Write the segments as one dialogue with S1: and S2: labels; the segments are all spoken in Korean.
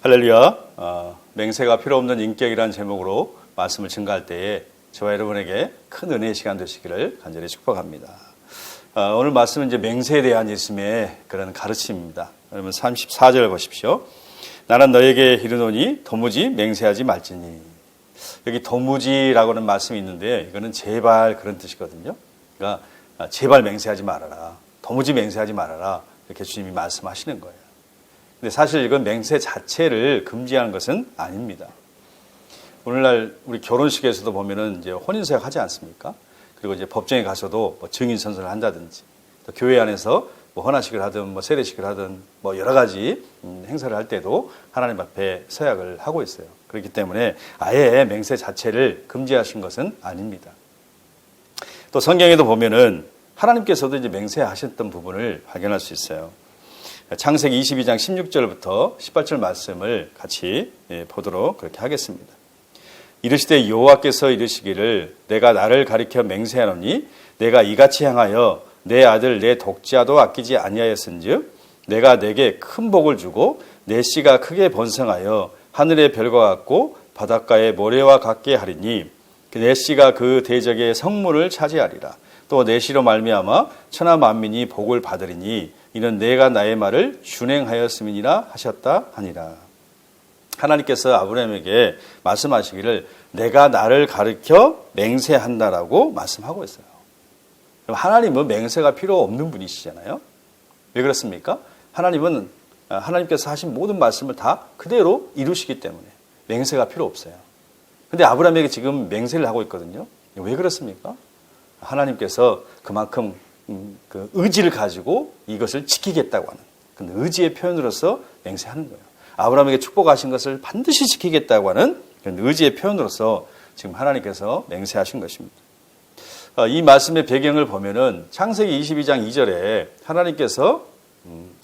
S1: 할렐루야. 맹세가 필요 없는 인격이라는 제목으로 말씀을 증거할 때에 저와 여러분에게 큰 은혜의 시간 되시기를 간절히 축복합니다. 오늘 말씀은 이제 맹세에 대한 예수님의 그런 가르침입니다. 여러분 34절 보십시오. 나는 너에게 이르노니 도무지 맹세하지 말지니. 여기 도무지라고 하는 말씀이 있는데 이거는 제발 그런 뜻이거든요. 그러니까 제발 맹세하지 말아라. 도무지 맹세하지 말아라. 이렇게 주님이 말씀하시는 거예요. 근데 사실 이건 맹세 자체를 금지하는 것은 아닙니다. 오늘날 우리 결혼식에서도 보면은 이제 혼인서약 하지 않습니까? 그리고 이제 법정에 가서도 뭐 증인 선서를 한다든지, 또 교회 안에서 뭐 헌화식을 하든 뭐 세례식을 하든 뭐 여러 가지 행사를 할 때도 하나님 앞에 서약을 하고 있어요. 그렇기 때문에 아예 맹세 자체를 금지하신 것은 아닙니다. 또 성경에도 보면은 하나님께서도 이제 맹세하셨던 부분을 발견할 수 있어요. 창세기 22장 16절부터 18절 말씀을 같이 보도록 그렇게 하겠습니다. 이르시되 여호와께서 이르시기를 내가 나를 가리켜 맹세하노니 내가 이같이 행하여 내 아들 내 독자도 아끼지 아니하였은즉 내가 내게 큰 복을 주고 내 씨가 크게 번성하여 하늘의 별과 같고 바닷가의 모래와 같게 하리니 내 씨가 그 대적의 성문을 차지하리라. 또 내 씨로 말미암아 천하 만민이 복을 받으리니 이는 내가 나의 말을 준행하였음이니라 하셨다 하니라. 하나님께서 아브라함에게 말씀하시기를 내가 나를 가르쳐 맹세한다라고 말씀하고 있어요. 하나님은 맹세가 필요 없는 분이시잖아요. 왜 그렇습니까? 하나님은 하나님께서 하신 모든 말씀을 다 그대로 이루시기 때문에 맹세가 필요 없어요. 근데 아브라함에게 지금 맹세를 하고 있거든요. 왜 그렇습니까? 하나님께서 그만큼 그 의지를 가지고 이것을 지키겠다고 하는 그 의지의 표현으로서 맹세하는 거예요. 아브라함에게 축복하신 것을 반드시 지키겠다고 하는 그런 의지의 표현으로서 지금 하나님께서 맹세하신 것입니다. 이 말씀의 배경을 보면은 창세기 22장 2절에 하나님께서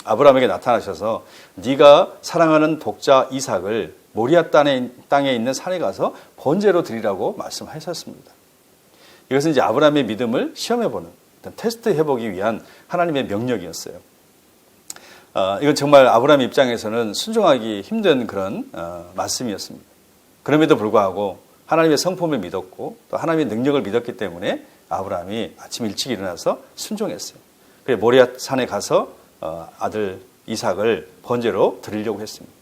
S1: 아브라함에게 나타나셔서 네가 사랑하는 독자 이삭을 모리아 땅에 있는 산에 가서 번제로 드리라고 말씀하셨습니다. 이것은 이제 아브라함의 믿음을 시험해보는, 테스트 해보기 위한 하나님의 명령이었어요. 이건 정말 아브라함 입장에서는 순종하기 힘든 그런 말씀이었습니다. 그럼에도 불구하고 하나님의 성품을 믿었고 또 하나님의 능력을 믿었기 때문에 아브라함이 아침 일찍 일어나서 순종했어요. 그래서 모리아 산에 가서 아들 이삭을 번제로 드리려고 했습니다.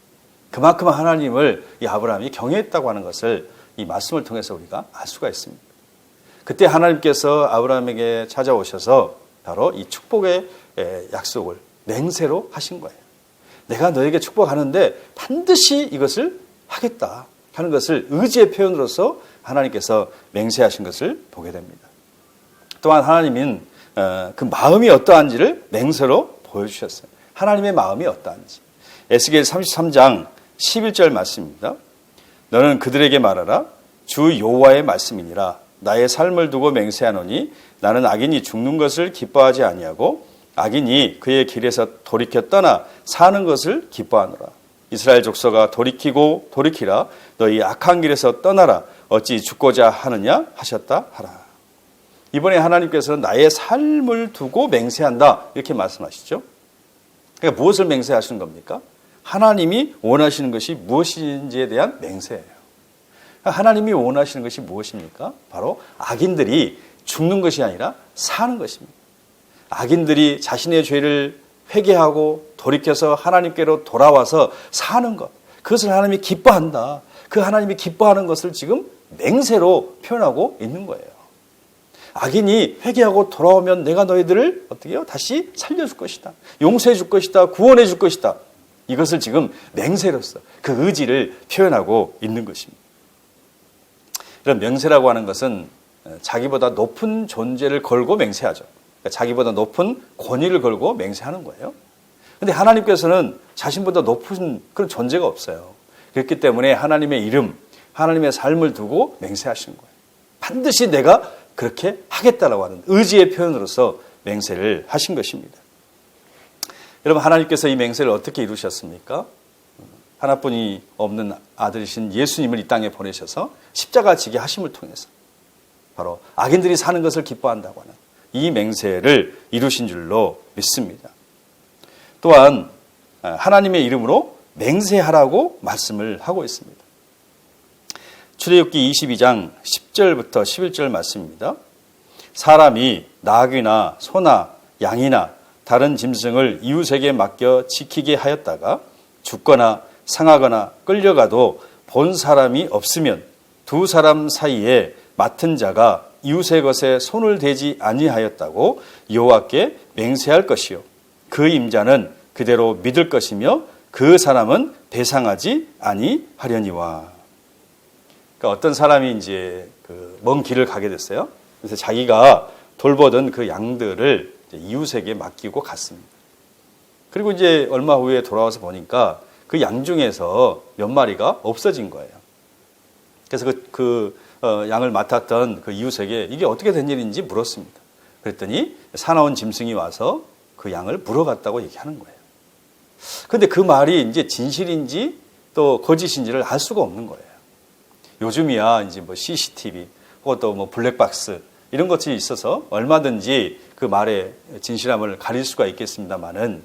S1: 그만큼 하나님을 이 아브라함이 경외했다고 하는 것을 이 말씀을 통해서 우리가 알 수가 있습니다. 그때 하나님께서 아브라함에게 찾아오셔서 바로 이 축복의 약속을 맹세로 하신 거예요. 내가 너에게 축복하는데 반드시 이것을 하겠다 하는 것을 의지의 표현으로서 하나님께서 맹세하신 것을 보게 됩니다. 또한 하나님은 그 마음이 어떠한지를 맹세로 보여주셨어요. 하나님의 마음이 어떠한지. 에스겔 33장 11절 말씀입니다. 너는 그들에게 말하라. 주 여호와의 말씀이니라. 나의 삶을 두고 맹세하노니 나는 악인이 죽는 것을 기뻐하지 아니하고 악인이 그의 길에서 돌이켜 떠나 사는 것을 기뻐하노라. 이스라엘 족속아 돌이키고 돌이키라. 너희 악한 길에서 떠나라. 어찌 죽고자 하느냐 하셨다 하라. 이번에 하나님께서는 나의 삶을 두고 맹세한다 이렇게 말씀하시죠. 그러니까 무엇을 맹세하시는 겁니까? 하나님이 원하시는 것이 무엇인지에 대한 맹세예요. 하나님이 원하시는 것이 무엇입니까? 바로 악인들이 죽는 것이 아니라 사는 것입니다. 악인들이 자신의 죄를 회개하고 돌이켜서 하나님께로 돌아와서 사는 것. 그것을 하나님이 기뻐한다. 그 하나님이 기뻐하는 것을 지금 맹세로 표현하고 있는 거예요. 악인이 회개하고 돌아오면 내가 너희들을 어떻게 해요? 다시 살려줄 것이다. 용서해 줄 것이다. 구원해 줄 것이다. 이것을 지금 맹세로서 그 의지를 표현하고 있는 것입니다. 이런 맹세라고 하는 것은 자기보다 높은 존재를 걸고 맹세하죠. 그러니까 자기보다 높은 권위를 걸고 맹세하는 거예요. 그런데 하나님께서는 자신보다 높은 그런 존재가 없어요. 그렇기 때문에 하나님의 이름, 하나님의 삶을 두고 맹세하시는 거예요. 반드시 내가 그렇게 하겠다라고 하는 의지의 표현으로서 맹세를 하신 것입니다. 여러분, 하나님께서 이 맹세를 어떻게 이루셨습니까? 하나뿐이 없는 아들이신 예수님을 이 땅에 보내셔서 십자가 지게 하심을 통해서 바로 악인들이 사는 것을 기뻐한다고 하는 이 맹세를 이루신 줄로 믿습니다. 또한 하나님의 이름으로 맹세하라고 말씀을 하고 있습니다. 출애굽기 22장 10절부터 11절 말씀입니다. 사람이 나귀나 소나 양이나 다른 짐승을 이웃에게 맡겨 지키게 하였다가 죽거나 상하거나 끌려가도 본 사람이 없으면 두 사람 사이에 맡은 자가 이웃의 것에 손을 대지 아니하였다고 여호와께 맹세할 것이요 그 임자는 그대로 믿을 것이며 그 사람은 배상하지 아니하려니와. 그러니까 어떤 사람이 이제 먼 길을 가게 됐어요. 그래서 자기가 돌보던 그 양들을 이웃에게 맡기고 갔습니다. 그리고 이제 얼마 후에 돌아와서 보니까 그 양 중에서 몇 마리가 없어진 거예요. 그래서 양을 맡았던 그 이웃에게 이게 어떻게 된 일인지 물었습니다. 그랬더니 사나운 짐승이 와서 그 양을 물어갔다고 얘기하는 거예요. 그런데 그 말이 이제 진실인지 또 거짓인지를 알 수가 없는 거예요. 요즘이야 이제 뭐 CCTV 혹은 또 뭐 블랙박스 이런 것들이 있어서 얼마든지 그 말의 진실함을 가릴 수가 있겠습니다만은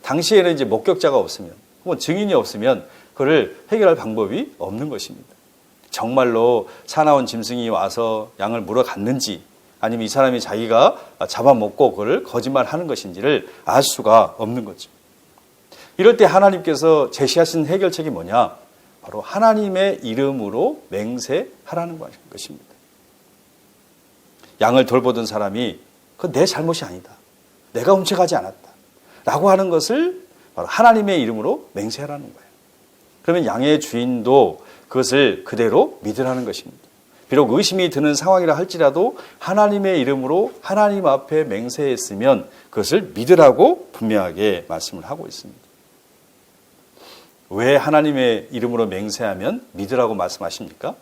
S1: 당시에는 이제 목격자가 없으면 혹은 증인이 없으면 그걸 해결할 방법이 없는 것입니다. 정말로 사나운 짐승이 와서 양을 물어갔는지 아니면 이 사람이 자기가 잡아먹고 그걸 거짓말하는 것인지를 알 수가 없는 거죠. 이럴 때 하나님께서 제시하신 해결책이 뭐냐? 바로 하나님의 이름으로 맹세하라는 것입니다. 양을 돌보던 사람이 그건 내 잘못이 아니다. 내가 훔쳐가지 않았다. 라고 하는 것을 바로 하나님의 이름으로 맹세하라는 거예요. 그러면 양의 주인도 그것을 그대로 믿으라는 것입니다. 비록 의심이 드는 상황이라 할지라도 하나님의 이름으로 하나님 앞에 맹세했으면 그것을 믿으라고 분명하게 말씀을 하고 있습니다. 왜 하나님의 이름으로 맹세하면 믿으라고 말씀하십니까?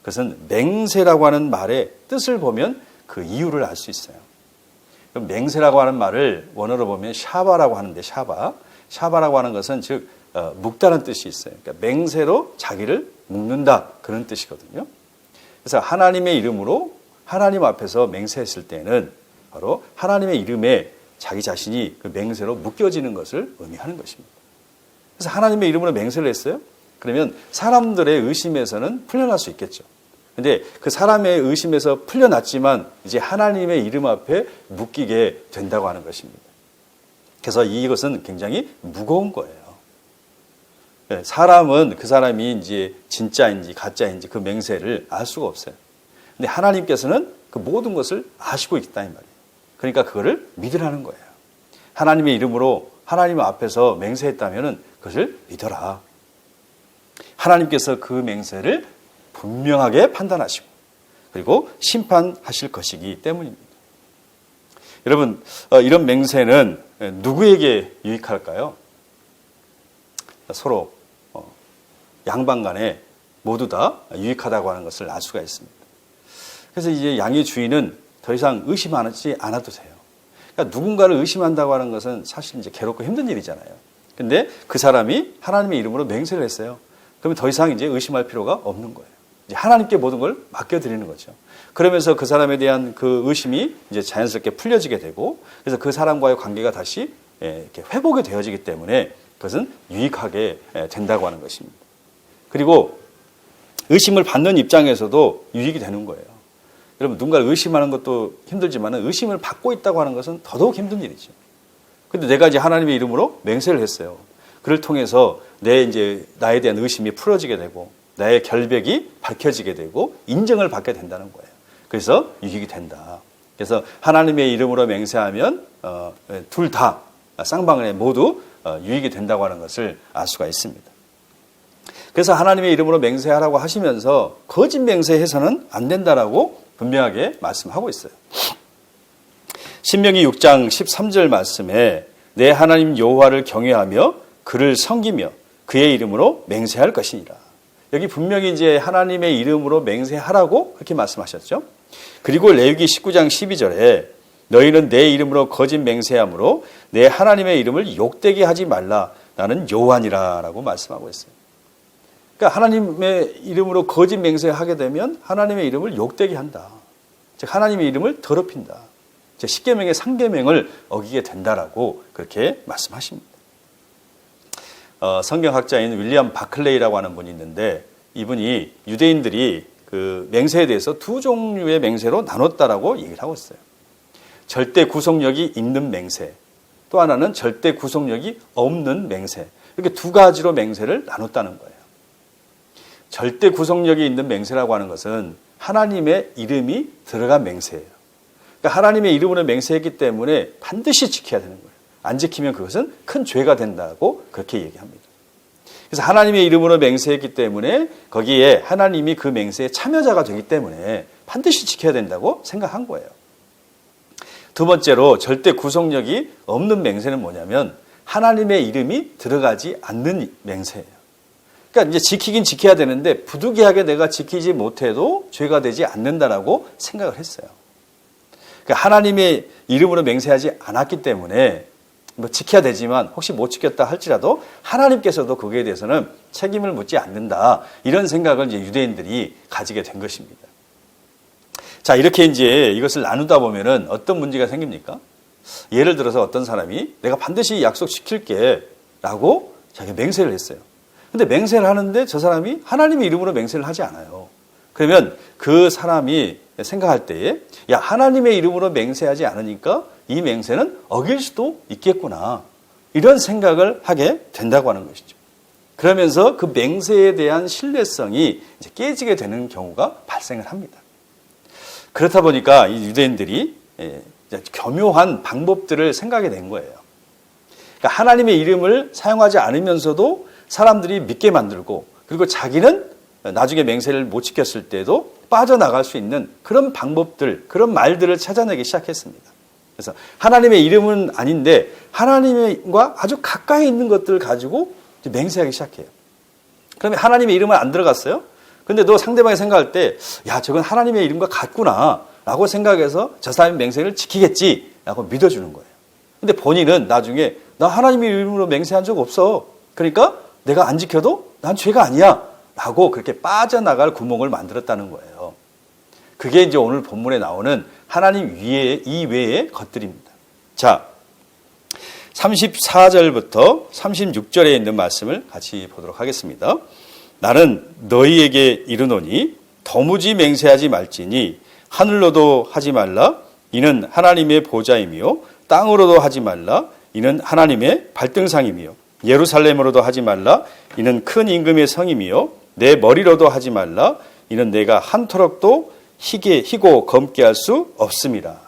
S1: 그것은 맹세라고 하는 말의 뜻을 보면 그 이유를 알 수 있어요. 맹세라고 하는 말을 원어로 보면 샤바라고 하는데 샤바라고 하는 것은 즉 묶다는 뜻이 있어요. 그러니까 맹세로 자기를 묶는다 그런 뜻이거든요. 그래서 하나님의 이름으로 하나님 앞에서 맹세했을 때는 바로 하나님의 이름에 자기 자신이 그 맹세로 묶여지는 것을 의미하는 것입니다. 그래서 하나님의 이름으로 맹세를 했어요. 그러면 사람들의 의심에서는 풀려날 수 있겠죠. 근데 그 사람의 의심에서 풀려났지만 이제 하나님의 이름 앞에 묶이게 된다고 하는 것입니다. 그래서 이것은 굉장히 무거운 거예요. 사람은 그 사람이 이제 진짜인지 가짜인지 그 맹세를 알 수가 없어요. 근데 하나님께서는 그 모든 것을 아시고 있다 이 말이에요. 그러니까 그거를 믿으라는 거예요. 하나님의 이름으로 하나님 앞에서 맹세했다면 그것을 믿어라. 하나님께서 그 맹세를 분명하게 판단하시고 그리고 심판하실 것이기 때문입니다. 여러분, 이런 맹세는 누구에게 유익할까요? 서로 양방 간에 모두 다 유익하다고 하는 것을 알 수가 있습니다. 그래서 이제 양의 주인은 더 이상 의심하지 않아도 돼요. 그러니까 누군가를 의심한다고 하는 것은 사실 이제 괴롭고 힘든 일이잖아요. 근데 그 사람이 하나님의 이름으로 맹세를 했어요. 그러면 더 이상 이제 의심할 필요가 없는 거예요. 이제 하나님께 모든 걸 맡겨드리는 거죠. 그러면서 그 사람에 대한 그 의심이 이제 자연스럽게 풀려지게 되고 그래서 그 사람과의 관계가 다시 이렇게 회복이 되어지기 때문에 그것은 유익하게 된다고 하는 것입니다. 그리고 의심을 받는 입장에서도 유익이 되는 거예요. 여러분, 누군가를 의심하는 것도 힘들지만 의심을 받고 있다고 하는 것은 더더욱 힘든 일이죠. 근데 내가 이제 하나님의 이름으로 맹세를 했어요. 그를 통해서 나에 대한 의심이 풀어지게 되고 나의 결백이 밝혀지게 되고 인정을 받게 된다는 거예요. 그래서 유익이 된다. 그래서 하나님의 이름으로 맹세하면 둘 다 쌍방에 모두 유익이 된다고 하는 것을 알 수가 있습니다. 그래서 하나님의 이름으로 맹세하라고 하시면서 거짓 맹세해서는 안 된다라고 분명하게 말씀하고 있어요. 신명기 6장 13절 말씀에 내 하나님 여호와를 경외하며 그를 섬기며 그의 이름으로 맹세할 것이니라. 여기 분명히 이제 하나님의 이름으로 맹세하라고 그렇게 말씀하셨죠. 그리고 레위기 19장 12절에 너희는 내 이름으로 거짓 맹세함으로 내 하나님의 이름을 욕되게 하지 말라. 나는 여호와니라 라고 말씀하고 있어요. 그러니까 하나님의 이름으로 거짓 맹세하게 되면 하나님의 이름을 욕되게 한다. 즉 하나님의 이름을 더럽힌다. 즉 십계명의 상계명을 어기게 된다라고 그렇게 말씀하십니다. 성경학자인 윌리엄 바클레이라고 하는 분이 있는데 이분이 유대인들이 그 맹세에 대해서 두 종류의 맹세로 나눴다라고 얘기를 하고 있어요. 절대 구속력이 있는 맹세, 또 하나는 절대 구속력이 없는 맹세. 이렇게 두 가지로 맹세를 나눴다는 거예요. 절대 구속력이 있는 맹세라고 하는 것은 하나님의 이름이 들어간 맹세예요. 그러니까 하나님의 이름으로 맹세했기 때문에 반드시 지켜야 되는 거예요. 안 지키면 그것은 큰 죄가 된다고 그렇게 얘기합니다. 그래서 하나님의 이름으로 맹세했기 때문에 거기에 하나님이 그 맹세에 참여자가 되기 때문에 반드시 지켜야 된다고 생각한 거예요. 두 번째로 절대 구속력이 없는 맹세는 뭐냐면 하나님의 이름이 들어가지 않는 맹세예요. 그러니까 이제 지키긴 지켜야 되는데 부득이하게 내가 지키지 못해도 죄가 되지 않는다라고 생각을 했어요. 그러니까 하나님의 이름으로 맹세하지 않았기 때문에 뭐 지켜야 되지만 혹시 못 지켰다 할지라도 하나님께서도 거기에 대해서는 책임을 묻지 않는다. 이런 생각을 이제 유대인들이 가지게 된 것입니다. 자, 이렇게 이제 이것을 나누다 보면은 어떤 문제가 생깁니까? 예를 들어서 어떤 사람이 내가 반드시 약속 지킬게 라고 자기가 맹세를 했어요. 근데 맹세를 하는데 저 사람이 하나님의 이름으로 맹세를 하지 않아요. 그러면 그 사람이 생각할 때에 야, 하나님의 이름으로 맹세하지 않으니까 이 맹세는 어길 수도 있겠구나. 이런 생각을 하게 된다고 하는 것이죠. 그러면서 그 맹세에 대한 신뢰성이 이제 깨지게 되는 경우가 발생을 합니다. 그렇다 보니까 이 유대인들이 교묘한 방법들을 생각하게 된 거예요. 그러니까 하나님의 이름을 사용하지 않으면서도 사람들이 믿게 만들고 그리고 자기는 나중에 맹세를 못 지켰을 때도 빠져나갈 수 있는 그런 방법들, 그런 말들을 찾아내기 시작했습니다. 그래서 하나님의 이름은 아닌데 하나님과 아주 가까이 있는 것들을 가지고 맹세하기 시작해요. 그러면 하나님의 이름은 안 들어갔어요. 근데 너 상대방이 생각할 때 야, 저건 하나님의 이름과 같구나 라고 생각해서 저 사람이 맹세를 지키겠지 라고 믿어주는 거예요. 근데 본인은 나중에 나 하나님의 이름으로 맹세한 적 없어. 그러니까 내가 안 지켜도 난 죄가 아니야 라고 그렇게 빠져나갈 구멍을 만들었다는 거예요. 그게 이제 오늘 본문에 나오는 하나님 이외의 것들입니다. 자, 34절부터 36절에 있는 말씀을 같이 보도록 하겠습니다. 나는 너희에게 이르노니 도무지 맹세하지 말지니 하늘로도 하지 말라 이는 하나님의 보좌이며 땅으로도 하지 말라 이는 하나님의 발등상이며 예루살렘으로도 하지 말라 이는 큰 임금의 성이며 내 머리로도 하지 말라 이는 내가 한토록도 희고 검게 할 수 없음이라.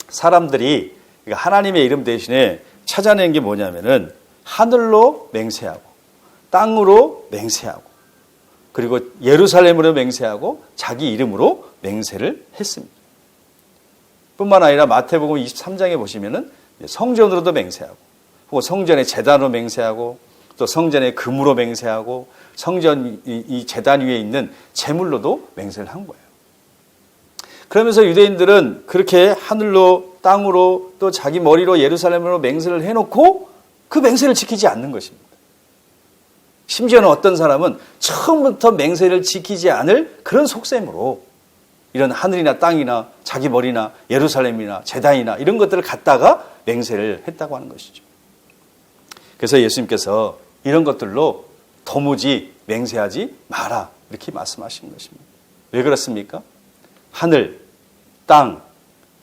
S1: 사람들이 하나님의 이름 대신에 찾아낸 게 뭐냐면은 하늘로 맹세하고 땅으로 맹세하고 그리고 예루살렘으로 맹세하고 자기 이름으로 맹세를 했습니다. 뿐만 아니라 마태복음 23장에 보시면은 성전으로도 맹세하고 혹은 성전의 제단으로 맹세하고 또 성전의 금으로 맹세하고 성전 이 제단 위에 있는 제물로도 맹세를 한 거예요. 그러면서 유대인들은 그렇게 하늘로 땅으로 또 자기 머리로 예루살렘으로 맹세를 해놓고 그 맹세를 지키지 않는 것입니다. 심지어는 어떤 사람은 처음부터 맹세를 지키지 않을 그런 속셈으로 이런 하늘이나 땅이나 자기 머리나 예루살렘이나 제단이나 이런 것들을 갖다가 맹세를 했다고 하는 것이죠. 그래서 예수님께서 이런 것들로 도무지 맹세하지 마라 이렇게 말씀하시는 것입니다. 왜 그렇습니까? 하늘, 땅,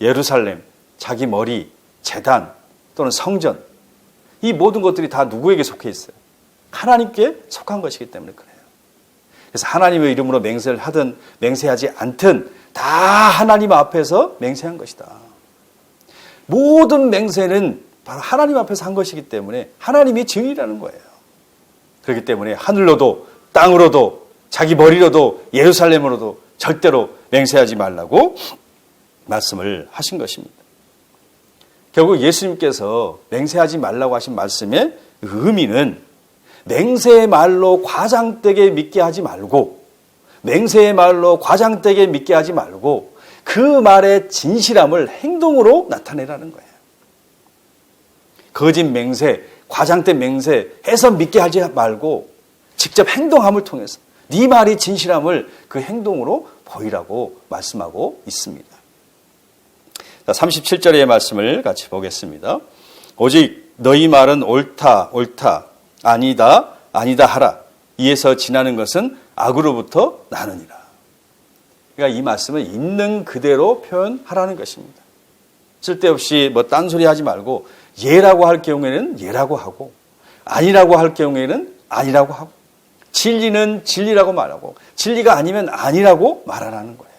S1: 예루살렘, 자기 머리, 제단 또는 성전 이 모든 것들이 다 누구에게 속해 있어요? 하나님께 속한 것이기 때문에 그래요. 그래서 하나님의 이름으로 맹세를 하든 맹세하지 않든 다 하나님 앞에서 맹세한 것이다. 모든 맹세는 바로 하나님 앞에서 한 것이기 때문에 하나님이 증인이라는 거예요. 그렇기 때문에 하늘로도 땅으로도 자기 머리로도 예루살렘으로도 절대로 맹세하지 말라고 말씀을 하신 것입니다. 결국 예수님께서 맹세하지 말라고 하신 말씀의 의미는 맹세의 말로 과장되게 믿게 하지 말고 맹세의 말로 과장되게 믿게 하지 말고 그 말의 진실함을 행동으로 나타내라는 거예요. 거짓 맹세, 과장된 맹세 해서 믿게 하지 말고 직접 행동함을 통해서 네 말이 진실함을 그 행동으로 보이라고 말씀하고 있습니다. 37절의 말씀을 같이 보겠습니다. 오직 너희 말은 옳다 옳다 아니다 아니다 하라. 이에서 지나는 것은 악으로부터 나느니라. 그러니까 이 말씀을 있는 그대로 표현하라는 것입니다. 쓸데없이 뭐 딴소리 하지 말고 예라고 할 경우에는 예라고 하고 아니라고 할 경우에는 아니라고 하고 진리는 진리라고 말하고 진리가 아니면 아니라고 말하라는 거예요.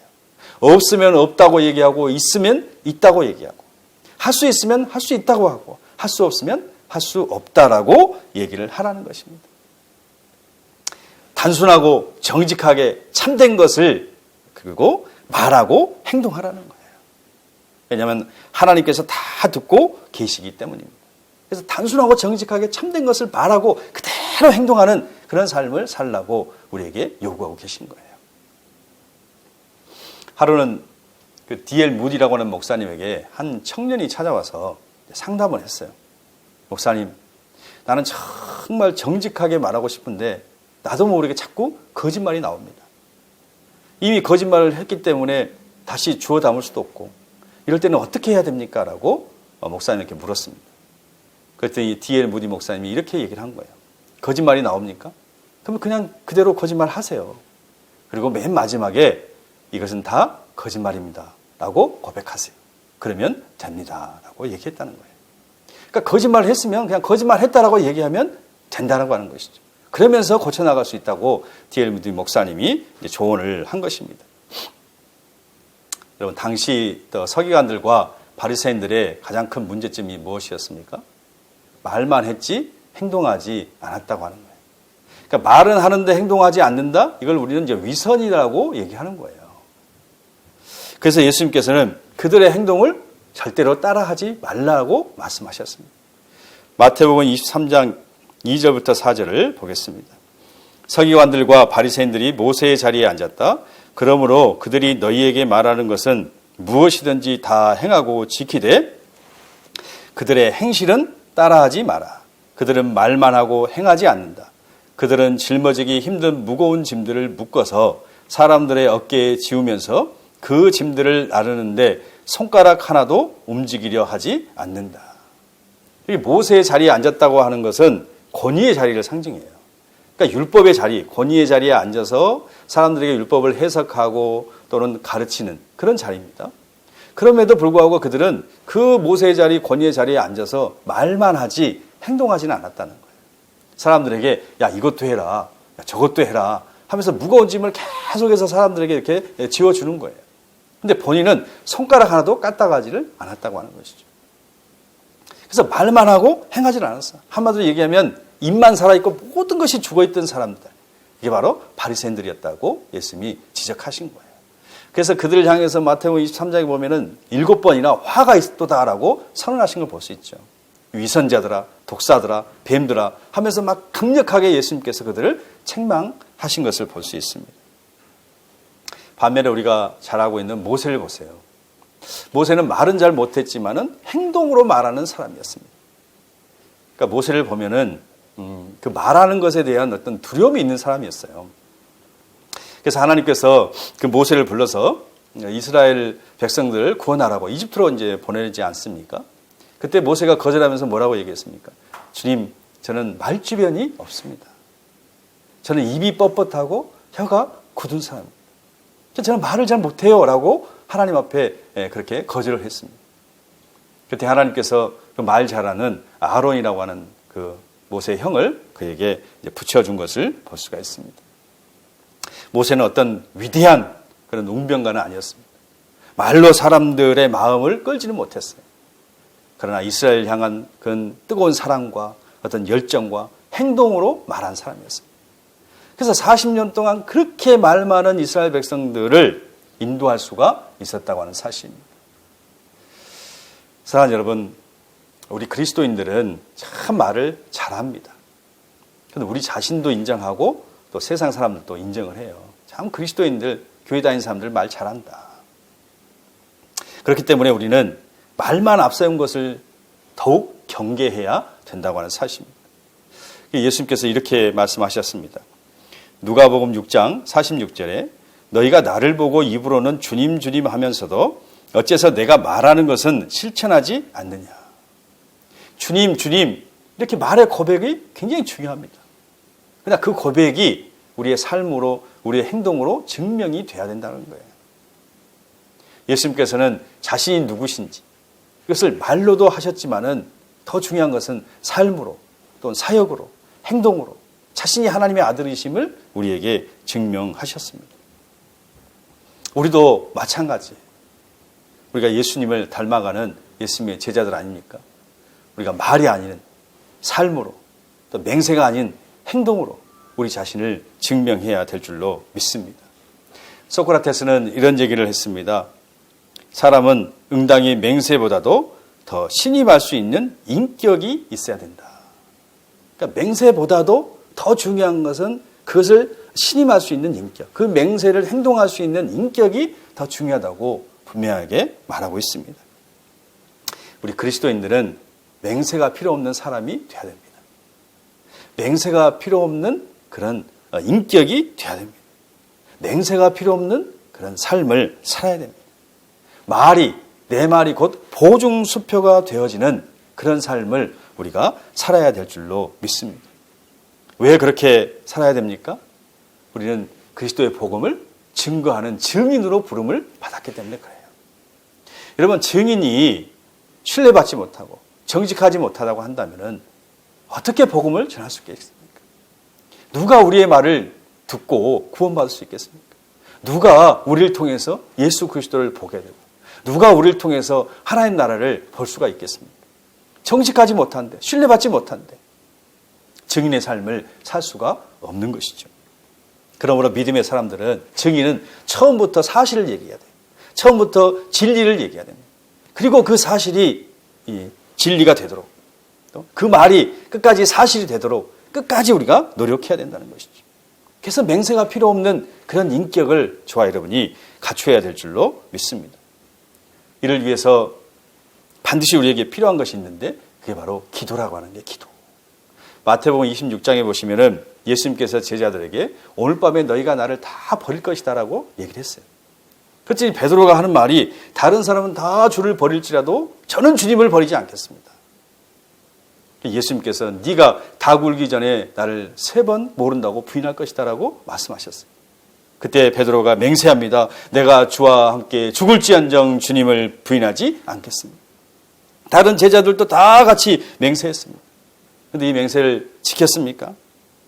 S1: 없으면 없다고 얘기하고 있으면 있다고 얘기하고 할 수 있으면 할 수 있다고 하고 할 수 없으면 할 수 없다라고 얘기를 하라는 것입니다. 단순하고 정직하게 참된 것을 그리고 말하고 행동하라는 거예요. 왜냐하면 하나님께서 다 듣고 계시기 때문입니다. 그래서 단순하고 정직하게 참된 것을 말하고 그대로 행동하는 그런 삶을 살라고 우리에게 요구하고 계신 거예요. 하루는 그 D.L. 무디라고 하는 목사님에게 한 청년이 찾아와서 상담을 했어요. 목사님, 나는 정말 정직하게 말하고 싶은데 나도 모르게 자꾸 거짓말이 나옵니다. 이미 거짓말을 했기 때문에 다시 주워 담을 수도 없고 이럴 때는 어떻게 해야 됩니까? 라고 목사님께 물었습니다. 그랬더니 D.L. 무디 목사님이 이렇게 얘기를 한 거예요. 거짓말이 나옵니까? 그러면 그냥 그대로 거짓말 하세요. 그리고 맨 마지막에 이것은 다 거짓말입니다. 라고 고백하세요. 그러면 됩니다. 라고 얘기했다는 거예요. 그러니까 거짓말을 했으면 그냥 거짓말 했다라고 얘기하면 된다라고 하는 것이죠. 그러면서 고쳐나갈 수 있다고 D.L. 무디 목사님이 조언을 한 것입니다. 여러분, 당시 서기관들과 바리새인들의 가장 큰 문제점이 무엇이었습니까? 말만 했지 행동하지 않았다고 하는 거예요. 그러니까 말은 하는데 행동하지 않는다? 이걸 우리는 이제 위선이라고 얘기하는 거예요. 그래서 예수님께서는 그들의 행동을 절대로 따라하지 말라고 말씀하셨습니다. 마태복음 23장 2절부터 4절을 보겠습니다. 서기관들과 바리새인들이 모세의 자리에 앉았다. 그러므로 그들이 너희에게 말하는 것은 무엇이든지 다 행하고 지키되 그들의 행실은 따라하지 마라. 그들은 말만 하고 행하지 않는다. 그들은 짊어지기 힘든 무거운 짐들을 묶어서 사람들의 어깨에 지우면서 그 짐들을 나르는데 손가락 하나도 움직이려 하지 않는다. 이 모세의 자리에 앉았다고 하는 것은 권위의 자리를 상징해요. 그러니까 율법의 자리, 권위의 자리에 앉아서 사람들에게 율법을 해석하고 또는 가르치는 그런 자리입니다. 그럼에도 불구하고 그들은 그 모세의 자리, 권위의 자리에 앉아서 말만 하지 행동하지는 않았다는 거예요. 사람들에게 야 이것도 해라, 야, 저것도 해라 하면서 무거운 짐을 계속해서 사람들에게 이렇게 지워주는 거예요. 근데 본인은 손가락 하나도 까딱하지를 않았다고 하는 것이죠. 그래서 말만 하고 행하지를 않았어. 한마디로 얘기하면 입만 살아있고 모든 것이 죽어있던 사람들. 이게 바로 바리새인들이었다고 예수님이 지적하신 거예요. 그래서 그들을 향해서 마태복음 23장에 보면은 7번이나 화가 있도다라고 선언하신 걸 볼 수 있죠. 위선자들아, 독사들아, 뱀들아 하면서 막 강력하게 예수님께서 그들을 책망하신 것을 볼 수 있습니다. 반면에 우리가 잘 알고 있는 모세를 보세요. 모세는 말은 잘 못했지만은 행동으로 말하는 사람이었습니다. 그러니까 모세를 보면은 그 말하는 것에 대한 어떤 두려움이 있는 사람이었어요. 그래서 하나님께서 그 모세를 불러서 이스라엘 백성들을 구원하라고 이집트로 이제 보내지 않습니까? 그때 모세가 거절하면서 뭐라고 얘기했습니까? 주님, 저는 말주변이 없습니다. 저는 입이 뻣뻣하고 혀가 굳은 사람입니다. 저는 말을 잘 못해요 라고 하나님 앞에 그렇게 거절을 했습니다. 그때 하나님께서 그 말 잘하는 아론이라고 하는 그 모세의 형을 그에게 붙여준 것을 볼 수가 있습니다. 모세는 어떤 위대한 그런 웅변가는 아니었습니다. 말로 사람들의 마음을 끌지는 못했어요. 그러나 이스라엘 향한 그 뜨거운 사랑과 어떤 열정과 행동으로 말한 사람이었습니다. 그래서 40년 동안 그렇게 말 많은 이스라엘 백성들을 인도할 수가 있었다고 하는 사실입니다. 사랑하는 여러분, 우리 그리스도인들은 참 말을 잘합니다. 그런데 우리 자신도 인정하고 또 세상 사람들도 인정을 해요. 참 그리스도인들, 교회 다니는 사람들 말 잘한다. 그렇기 때문에 우리는 말만 앞세운 것을 더욱 경계해야 된다고 하는 사실입니다. 예수님께서 이렇게 말씀하셨습니다. 누가복음 6장 46절에 너희가 나를 보고 입으로는 주님 주님 하면서도 어째서 내가 말하는 것은 실천하지 않느냐. 주님, 주님 이렇게 말의 고백이 굉장히 중요합니다. 그러나 그 고백이 우리의 삶으로, 우리의 행동으로 증명이 돼야 된다는 거예요. 예수님께서는 자신이 누구신지 이것을 말로도 하셨지만은 더 중요한 것은 삶으로 또는 사역으로 행동으로 자신이 하나님의 아들이심을 우리에게 증명하셨습니다. 우리도 마찬가지예요. 우리가 예수님을 닮아가는 예수님의 제자들 아닙니까? 우리가 말이 아닌 삶으로 또 맹세가 아닌 행동으로 우리 자신을 증명해야 될 줄로 믿습니다. 소크라테스는 이런 얘기를 했습니다. 사람은 응당히 맹세보다도 더 신임할 수 있는 인격이 있어야 된다. 그러니까 맹세보다도 더 중요한 것은 그것을 신임할 수 있는 인격, 그 맹세를 행동할 수 있는 인격이 더 중요하다고 분명하게 말하고 있습니다. 우리 그리스도인들은 맹세가 필요 없는 사람이 돼야 됩니다. 맹세가 필요 없는 그런 인격이 돼야 됩니다. 맹세가 필요 없는 그런 삶을 살아야 됩니다. 내 말이 곧 보증수표가 되어지는 그런 삶을 우리가 살아야 될 줄로 믿습니다. 왜 그렇게 살아야 됩니까? 우리는 그리스도의 복음을 증거하는 증인으로 부름을 받았기 때문에 그래요. 여러분, 증인이 신뢰받지 못하고 정직하지 못하다고 한다면 어떻게 복음을 전할 수 있겠습니까? 누가 우리의 말을 듣고 구원받을 수 있겠습니까? 누가 우리를 통해서 예수 그리스도를 보게 되고 누가 우리를 통해서 하나님 나라를 볼 수가 있겠습니까? 정직하지 못한데, 신뢰받지 못한데 증인의 삶을 살 수가 없는 것이죠. 그러므로 믿음의 사람들은, 증인은 처음부터 사실을 얘기해야 돼요. 처음부터 진리를 얘기해야 됩니다. 그리고 그 사실이 진리가 되도록, 또 그 말이 끝까지 사실이 되도록 끝까지 우리가 노력해야 된다는 것이죠. 그래서 맹세가 필요 없는 그런 인격을 저와 여러분이 갖춰야 될 줄로 믿습니다. 이를 위해서 반드시 우리에게 필요한 것이 있는데 그게 바로 기도라고 하는 게 기도. 마태복음 26장에 보시면은 예수님께서 제자들에게 오늘 밤에 너희가 나를 다 버릴 것이다라고 얘기를 했어요. 그렇지 베드로가 하는 말이 다른 사람은 다 주를 버릴지라도 저는 주님을 버리지 않겠습니다. 예수님께서 네가 다 굴기 전에 나를 3번 모른다고 부인할 것이다라고 말씀하셨어요. 그때 베드로가 맹세합니다. 내가 주와 함께 죽을지언정 주님을 부인하지 않겠습니다. 다른 제자들도 다 같이 맹세했습니다. 그런데 이 맹세를 지켰습니까?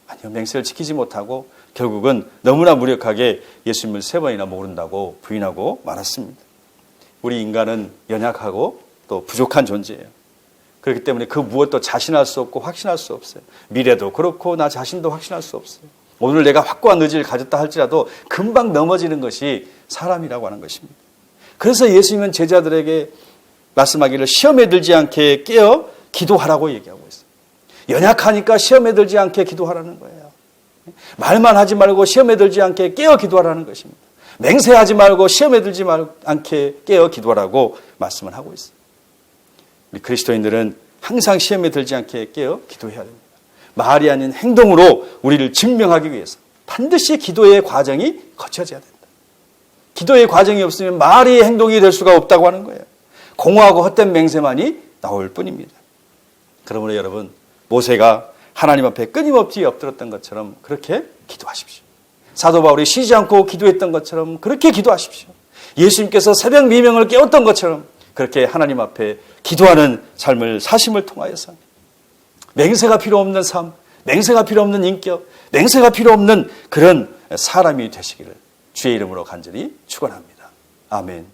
S1: 아니요. 맹세를 지키지 못하고 결국은 너무나 무력하게 예수님을 3번이나 모른다고 부인하고 말았습니다. 우리 인간은 연약하고 또 부족한 존재예요. 그렇기 때문에 그 무엇도 자신할 수 없고 확신할 수 없어요. 미래도 그렇고 나 자신도 확신할 수 없어요. 오늘 내가 확고한 의지를 가졌다 할지라도 금방 넘어지는 것이 사람이라고 하는 것입니다. 그래서 예수님은 제자들에게 말씀하기를 시험에 들지 않게 깨어 기도하라고 얘기하고 있어요. 연약하니까 시험에 들지 않게 기도하라는 거예요. 말만 하지 말고 시험에 들지 않게 깨어 기도하라는 것입니다. 맹세하지 말고 시험에 들지 않게 깨어 기도하라고 말씀을 하고 있어요. 우리 그리스도인들은 항상 시험에 들지 않게 깨어 기도해야 됩니다. 말이 아닌 행동으로 우리를 증명하기 위해서 반드시 기도의 과정이 거쳐져야 된다. 기도의 과정이 없으면 말이 행동이 될 수가 없다고 하는 거예요. 공허하고 헛된 맹세만이 나올 뿐입니다. 그러므로 여러분, 모세가 하나님 앞에 끊임없이 엎드렸던 것처럼 그렇게 기도하십시오. 사도 바울이 쉬지 않고 기도했던 것처럼 그렇게 기도하십시오. 예수님께서 새벽 미명을 깨웠던 것처럼 그렇게 하나님 앞에 기도하는 삶을 사심을 통하여서 맹세가 필요 없는 삶, 맹세가 필요 없는 인격, 맹세가 필요 없는 그런 사람이 되시기를 주의 이름으로 간절히 축원합니다. 아멘.